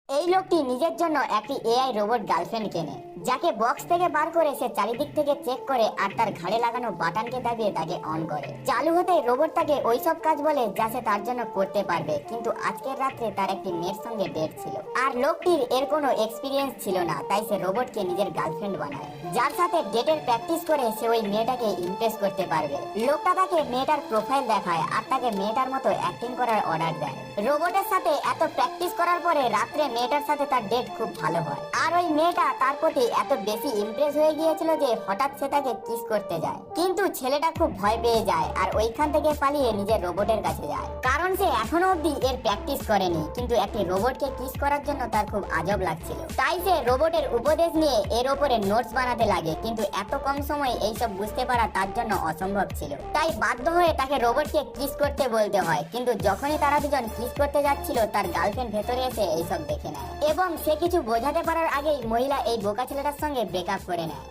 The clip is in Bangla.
এই লোকটি নিজের জন্য একটি এআই রোবট গার্লফ্রেন্ড কেনে, যাকে বক্স থেকে বার করে সে চারিদিক থেকে চেক করে আর তার ঘাড়ে লাগানো বাটনকে দাবিয়ে তাকে অন করে। চালু হতে রোবট তাকে ওইসব কাজ বলে যা সে তার জন্য করতে পারবে, কিন্তু আজকের রাত্রে তার একটি মেয়ের সঙ্গে ডেট ছিল আর লোকটির এর কোনো এক্সপিরিয়েন্স ছিল না, তাই সে রোবটকে নিজের গার্লফ্রেন্ড বানায়, যার সাথে ডেটের প্র্যাকটিস করে সে ওই মেয়েটাকে ইমপ্রেস করতে পারবে। লোকটা তাকে মেয়েটার প্রোফাইল দেখায় আর তাকে মেয়েটার মতো অ্যাক্টিং করার অর্ডার দেয়। রোবটের সাথে এত প্র্যাকটিস করার পরে রাত্রে মেয়েটার সাথে তার ডেট খুব ভালো হয়, আর ওই মেয়েটা তার প্রতি এত বেশি ইমপ্রেস হয়ে গিয়েছিল যে হঠাৎ সে তাকে কিস করতে যায়, কিন্তু ছেলেটা খুব ভয় পেয়ে যায় আর ওইখান থেকে পালিয়ে নিজের রোবটের কাছে যায়, কারণ সে এখনো অব্দি এর প্র্যাকটিস করেনি। কিন্তু একটি রোবটকে কিস করার জন্য তার খুব আজব লাগছিল, তাই সে রোবটের উপদেশ নিয়ে এর ওপরে নোটস বানাতে লাগে, কিন্তু এত কম সময়ে এইসব বুঝতে পারা তার জন্য অসম্ভব ছিল, তাই বাধ্য হয়ে তাকে রোবটকে কিস করতে বলতে হয়। কিন্তু যখনই তারা দুজন কিস করতে যাচ্ছিল তার গার্লফ্রেন্ড ভেতরে এসে এইসব দেখে নেয় এবং সে কিছু বোঝাতে পারার আগেই মহিলা এই বোকা ছেলেটার সঙ্গে ব্রেকআপ করে নেয়।